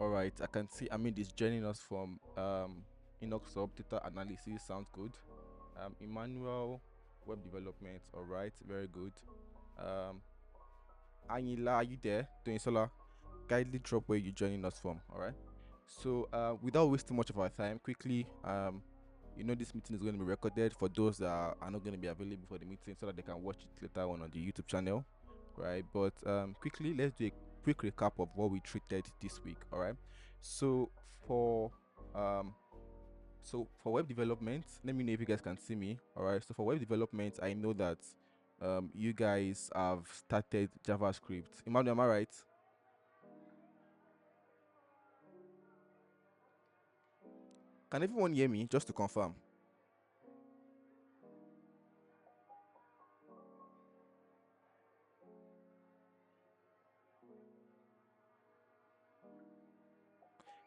All right, I can see Amid is joining us from Inox Hub Data Analysis. Sounds good. Emmanuel, Web Development. All right, very good. Um, Anila, are you there? Doing solar? Kindly drop where you're joining us from. All right. So, without wasting much of our time, quickly, this meeting is going to be recorded for those that are not going to be available for the meeting, so that they can watch it later on the YouTube channel, right? But quickly, let's do a quick recap of what we treated this week. All right. So for um for web development, let me know if you guys can see me. All right. So for web development, I know that you guys have started JavaScript. Emmanuel, am I right? Can everyone hear me? Just to confirm.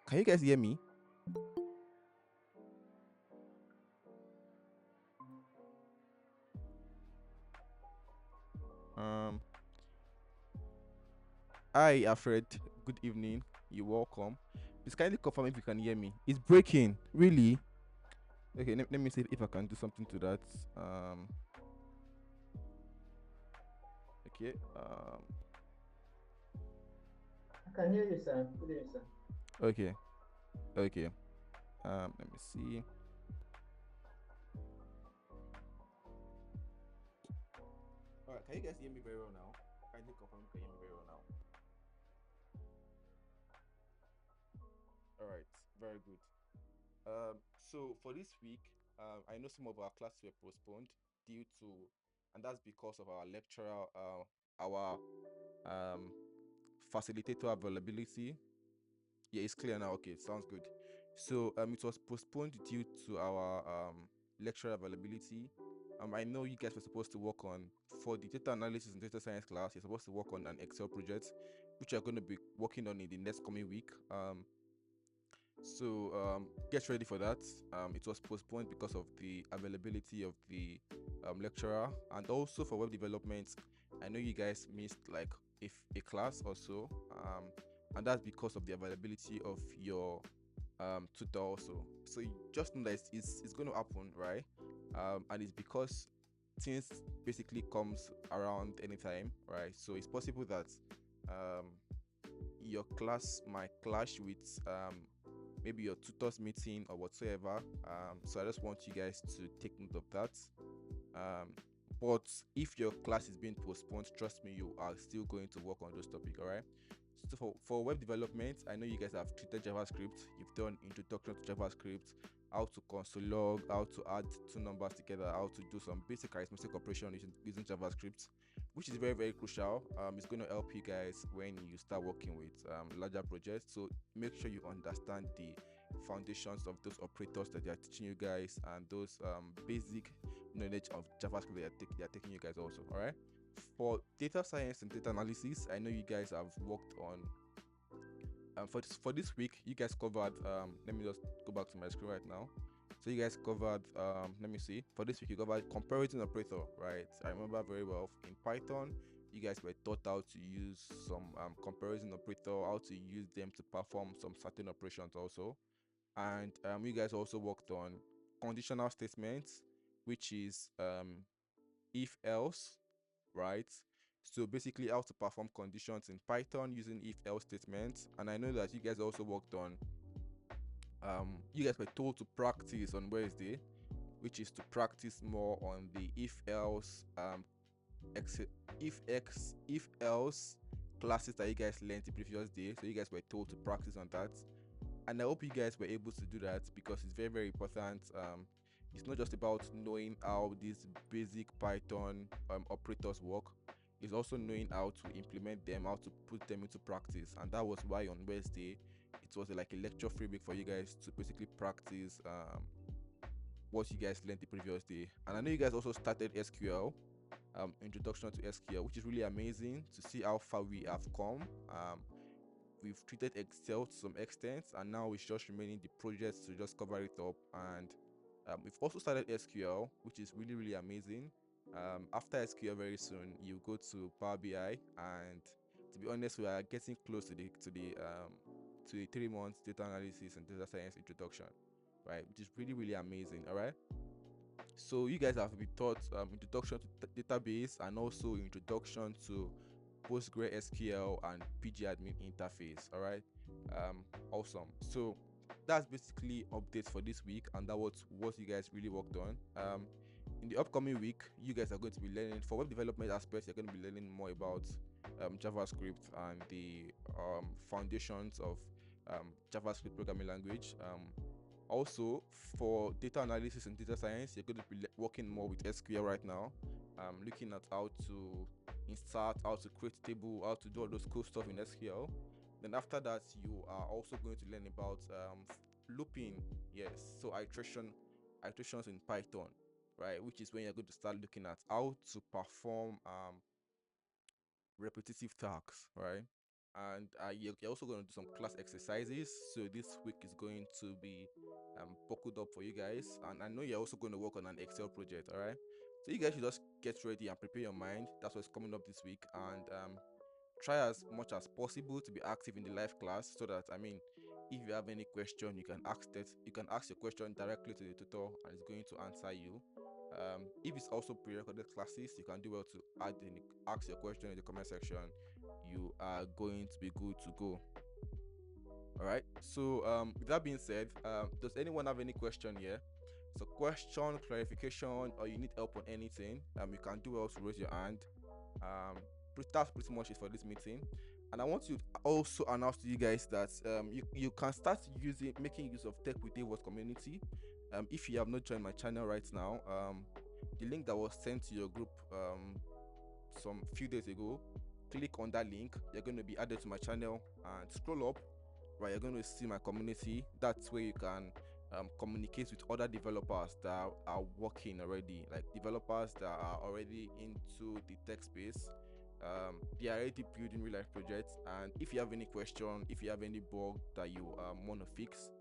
Can you guys hear me? Um, Hi, Alfred. Good evening. You're welcome. Please kindly confirm if you can hear me. It's breaking. Really? Okay, let me see if I can do something to that. Okay. I can hear you, sir. Good evening, sir. Okay. Okay. Let me see. All right. Can you guys hear me very well now? Kindly confirm you can hear me very well now. All right. Very good. So for this week, I know some of our classes were postponed due to, and that's because of our lecturer, our um, facilitator availability. Yeah, it's clear now. Okay, sounds good. So it was postponed due to our lecturer availability. I know you guys were supposed to work on for the data analysis and data science class. You're supposed to work on an Excel project, which you're going to be working on in the next coming week. So get ready for that. It was postponed because of the availability of the lecturer, and also for web development. I know you guys missed like if a class or so, and that's because of the availability of your tutor also. So you just know that it's going to happen, right? And it's because things basically comes around anytime, right? So it's possible that um, your class might clash with maybe your tutors meeting or whatsoever. So I just want you guys to take note of that. Um, but if your class is being postponed, trust me, you are still going to work on those topics, all right? So for web development, I know you guys have treated JavaScript. You've done introduction to JavaScript, how to console log, how to add two numbers together, how to do some basic arithmetic operation using JavaScript, which is very, very crucial. It's going to help you guys when you start working with larger projects. So make sure you understand the foundations of those operators that they are teaching you guys, and those basic knowledge of JavaScript they are taking you guys also. All right. For data science and data analysis, I know you guys have worked on for this week. You guys covered. Let me just go back to my screen right now. So you guys covered. Let me see. For this week, you covered comparison operator, right? I remember very well in Python. You guys were taught how to use some comparison operator, how to use them to perform some certain operations also, and you guys also worked on conditional statements, which is if else, right? So basically how to perform conditions in Python using if else statements. And I know that you guys also worked on you guys were told to practice on Wednesday, which is to practice more on the if else ex- if else classes that you guys learned the previous day. So you guys were told to practice on that, and I hope you guys were able to do that because it's very, very important. It's not just about knowing how these basic Python operators work. It's also knowing how to implement them, how to put them into practice, and that was why on Wednesday it was like a lecture free week for you guys to basically practice what you guys learned the previous day. And I know you guys also started SQL, introduction to SQL, which is really amazing to see how far we have come. We've treated Excel to some extent, and now it's just remaining the projects to just cover it up. And we've also started SQL, which is really, really amazing. After SQL, very soon you go to Power BI, and to be honest, we are getting close to the to a 3 months data analysis and data science introduction, right? Which is really, really amazing. All right. So you guys have been taught introduction to database and also introduction to PostgreSQL and pgadmin interface. All right. Awesome. So that's basically updates for this week, and that was what you guys really worked on. In the upcoming week, you guys are going to be learning for web development aspects. You're going to be learning more about JavaScript and the foundations of JavaScript programming language. Also, for data analysis and data science, you're going to be working more with SQL right now, looking at how to insert, how to create table, how to do all those cool stuff in SQL. Then after that, you are also going to learn about looping. Yes, so iterations in Python, right? Which is when you're going to start looking at how to perform repetitive tasks, right? And you're also going to do some class exercises. So this week is going to be buckled up for you guys, and I know you're also going to work on an Excel project. All right, so you guys should just get ready and prepare your mind. That's what's coming up this week, and try as much as possible to be active in the live class, so that if you have any question, you can ask your question directly to the tutor, and it's going to answer you. If it's also pre-recorded classes, you can do well to ask your question in the comment section. You are going to be good to go. All right. So with that being said, does anyone have any question here? So question, clarification, or you need help on anything, you can do well to raise your hand. That's pretty much it for this meeting. And I want to also announce to you guys that you can start making use of Tech with Awards community. If you have not joined my channel right now, the link that was sent to your group some few days ago, click on that link. You're going to be added to my channel, and scroll up, right? You're going to see my community. That's where you can communicate with other developers that are working already, like developers that are already into the tech space. They are already building real life projects, and if you have any question, if you have any bug that you want to fix,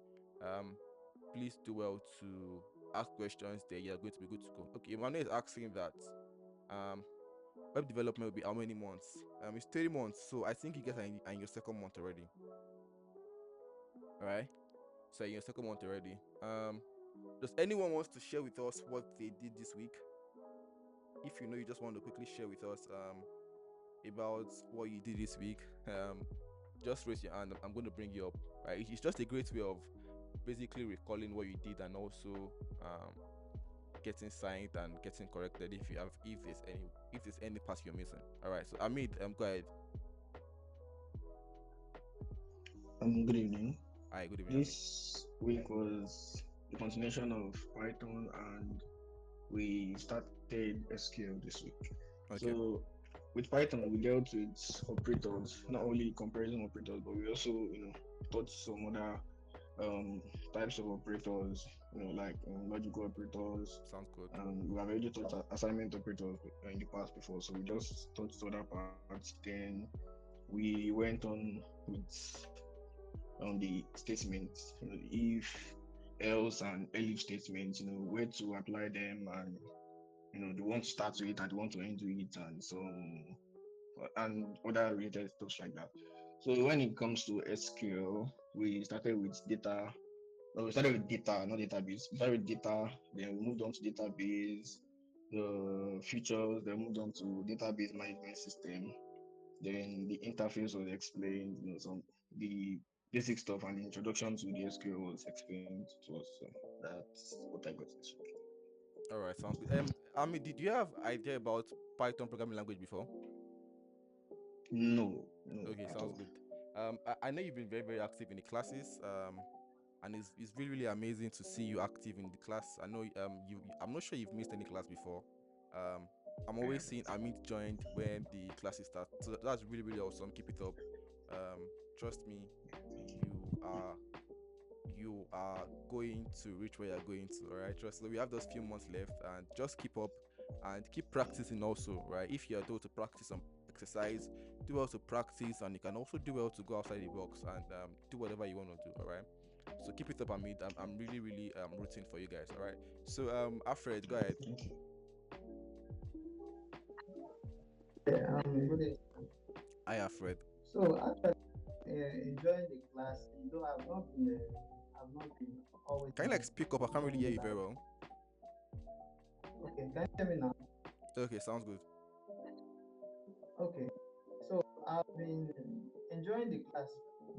please do well to ask questions there. You're going to be good to go. Okay, Emmanuel is asking that web development will be how many months? It's 30 months, so I think you guys are in your second month already. All right, so you're in your second month already. Does anyone wants to share with us what they did this week? If you know, you just want to quickly share with us about what you did this week. Just raise your hand. I'm going to bring you up. Right, it's just a great way of basically recalling what you did, and also getting signed and getting corrected if there's any pass you're missing. All right, so Amit, go ahead. Good evening. Hi, good evening, Amit. This week was the continuation of Python, and we started SQL this week. Okay. So with Python, we dealt with operators, not only comparison operators, but we also, taught some other types of operators, like logical operators. Sounds good. We have already taught assignment operators in the past before, so we just taught other parts. Then we went on with the statements, if, else, and elif statements, where to apply them, and the one to start with and the one to end with, and and other related stuff like that. So when it comes to SQL, we started with data. No, we started with data, not database. We started with data, then we moved on to database, the features, then moved on to database management system. Then the interface was explained, some the basic stuff, and the introduction to the SQL was explained to us. So that's what I got this week. All right, sounds good. Amit, did you have idea about Python programming language before? No, no, Okay, at sounds all. good. I know you've been very, very active in the classes. And it's really, really amazing to see you active in the class. I know I'm not sure you've missed any class before. Um, I'm I always seeing haven't. Amit joined when the classes start. So that's really, really awesome. Keep it up. Trust me, you are you are going to reach where you're going to. All right, trust. So we have those few months left, and just keep up and keep practicing also. Right, if you're able to practice some exercise, do well to practice, and you can also do well to go outside the box and do whatever you want to do. All right. So keep it up, Amit. I'm really, really rooting for you guys. All right. So Alfred, go ahead. Thank you. Good evening. Hi, Alfred. So, actually, enjoying the class I've not been always Can you like speak up? I can't really hear enjoying you very that. well. Okay, can you hear me now? Okay, sounds good. Okay, so I've been enjoying the class,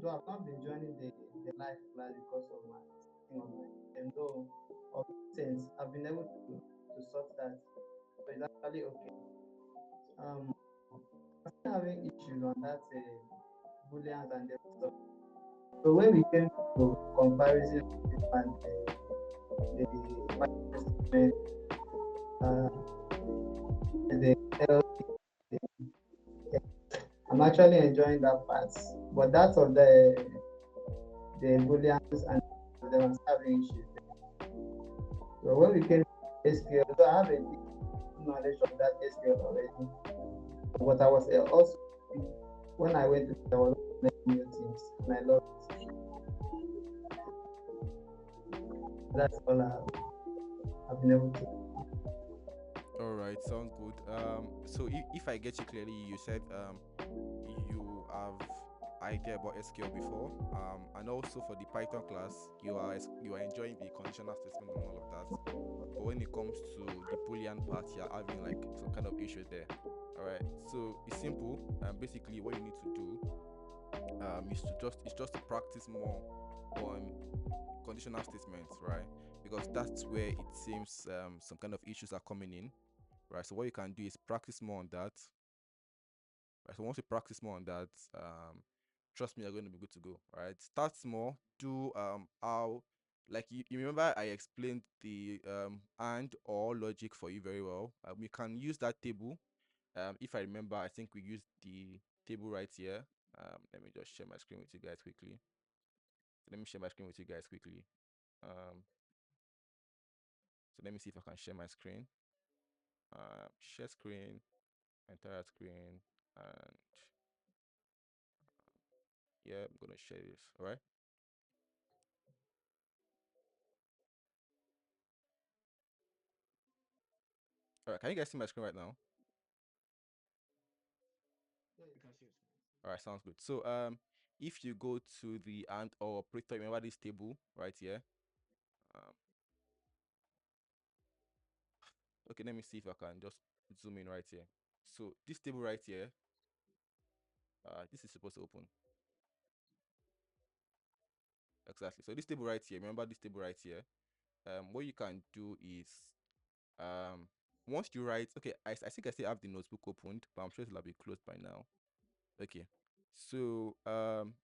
though I've not been joining the live class because of my thing online. And though of since I've been able to sort that, so it's actually okay. Um, I'm still having issues on that booleans and the stuff. So when we came to comparison and the final statement, uh, the LD, I'm actually enjoying that part. But that of the booleans and them are having issues. So when we came to SQL, so I have a deep knowledge of that SQL already. But I was also when I went to I was learning new things and I love it. That's all I've been able to. All right, sounds good. So if I get you clearly, you said you have idea about SQL before, and also for the Python class, you are enjoying the conditional statement and all of that. But when it comes to the Boolean part, you're having like some kind of issue there. All right, so it's simple. Basically, what you need to do is just to practice more on conditional statements, right? Because that's where it seems some kind of issues are coming in, right? So what you can do is practice more on that. Right? So once you practice more on that, trust me, you're going to be good to go. Right? Start small. Do how like you remember I explained the and or logic for you very well. We can use that table. If I remember, I think we used the table right here. Let me just share my screen with you guys quickly. Let me share my screen with you guys quickly. Um, so let me see if I can share my screen. Share screen, entire screen, and yeah, I'm gonna share this. All right. All right. Can you guys see my screen right now? You can see it. All right. Sounds good. So if you go to the and or operator, remember this table right here. Um, okay. Let me see if I can just zoom in right here. So this table right here, this is supposed to open exactly. So this table right here, remember this table right here. What you can do is um once you write, okay, I think I still have the notebook opened, but I'm sure it'll be closed by now. Okay. So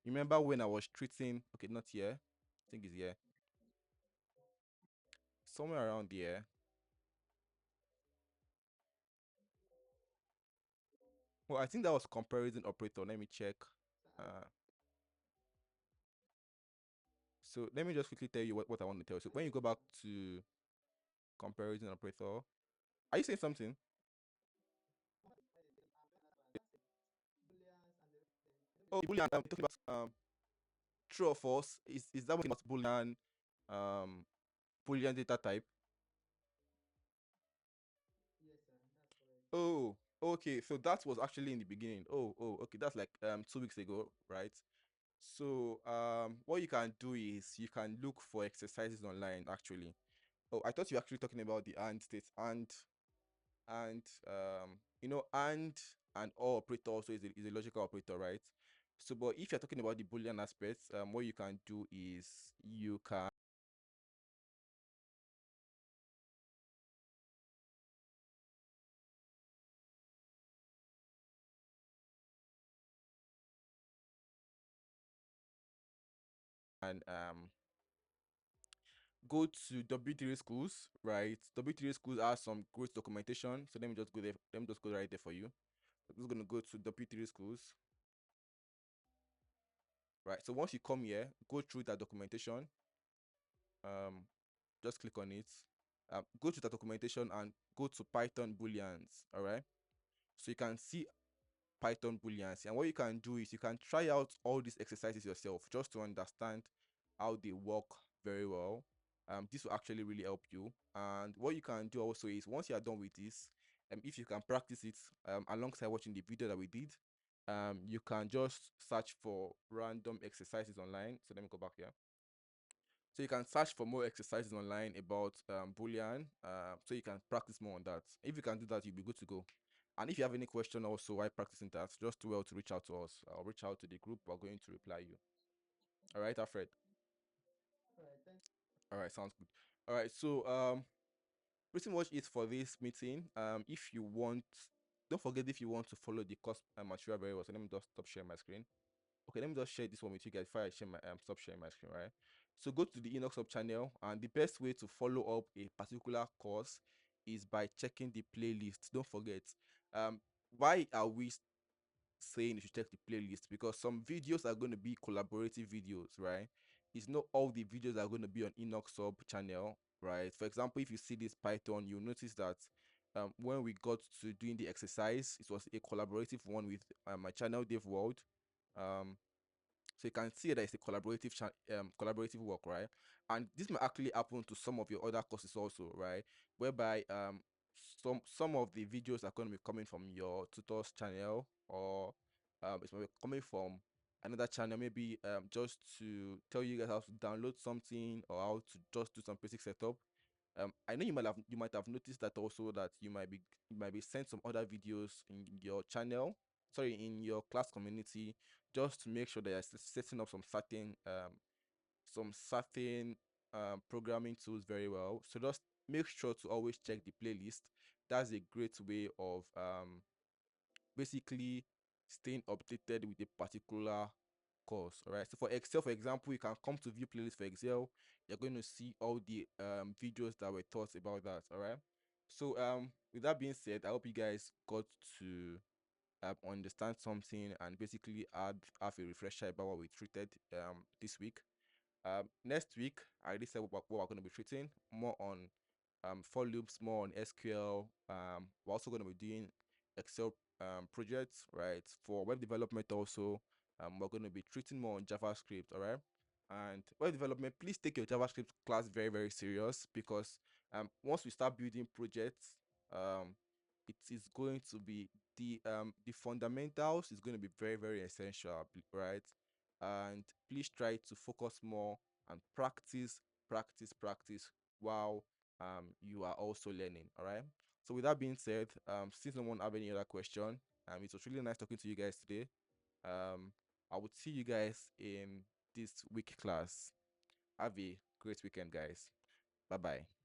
remember when I was treating, okay, not here, I think it's here, somewhere around here. Well, I think that was comparison operator. Let me check. Uh, so let me just quickly tell you what I want to tell you. So when you go back to comparison operator, are you saying something? Oh, Boolean. Talking about true or false. Is that what about Boolean? Um, Boolean data type. Yes, sir, that's correct. Oh, okay. So that was actually in the beginning. Oh, okay. That's like 2 weeks ago, right? So what you can do is you can look for exercises online actually. Oh, I thought you were actually talking about the and state and and or operator also is a logical operator, right? So but if you're talking about the Boolean aspects, what you can do is you can go to W3 schools, right? W3 schools has some great documentation. So let me just go there. Let me just go right there for you. I'm just gonna go to W3 schools, right? So once you come here, go through that documentation. Um, just click on it. Go to the documentation and go to Python booleans. All right. So you can see Python booleans, and what you can do is you can try out all these exercises yourself just to understand how they work very well. This will actually really help you. And what you can do also is once you are done with this, if you can practice it alongside watching the video that we did, You can just search for random exercises online. So let me go back here. So you can search for more exercises online about Boolean. So you can practice more on that. If you can do that, you'll be good to go. And if you have any question also while practicing that, just do well to reach out to us. I'll reach out to the group. We're going to reply you. All right, Alfred. All right, thank All right, sounds good. All right, so pretty much it for this meeting. If you want, don't forget if you want to follow the course material very well. So let me just stop sharing my screen. Okay, let me just share this one with you guys before I share my stop sharing my screen, right? So go to the Enoch sub channel, and the best way to follow up a particular course is by checking the playlist. Don't forget. Why are we saying you should check the playlist? Because some videos are going to be collaborative videos, right? It's not all the videos are going to be on Enoch sub channel, right? For example, if you see this Python, you'll notice that when we got to doing the exercise, it was a collaborative one with my channel Dave World. Um, so you can see that it's a collaborative work, right? And this might actually happen to some of your other courses also, right? Whereby some of the videos are going to be coming from your tutor's channel, or it's maybe coming from another channel, maybe just to tell you guys how to download something or how to just do some basic setup. I know you might have noticed that also, that you might be sent some other videos in your channel, sorry, in your class community, just to make sure that you're setting up some certain programming tools very well. So just make sure to always check the playlist. That's a great way of basically staying updated with a particular course. All right. So for Excel, for example, you can come to view playlist for Excel. You're going to see all the videos that were taught about that. All right. So with that being said, I hope you guys got to understand something and basically have a refresher about what we treated this week. Next week, I already said what we're going to be treating more on for loops, more on SQL. We're also going to be doing Excel projects, right? For web development also, we're going to be treating more on JavaScript, all right? And web development, please take your JavaScript class very, very serious, because once we start building projects, it is going to be the fundamentals is going to be very, very essential, right? And please try to focus more and practice while you are also learning. All right. So with that being said, since no one have any other question, it was really nice talking to you guys today. I would see you guys in this week class. Have a great weekend, guys. Bye bye.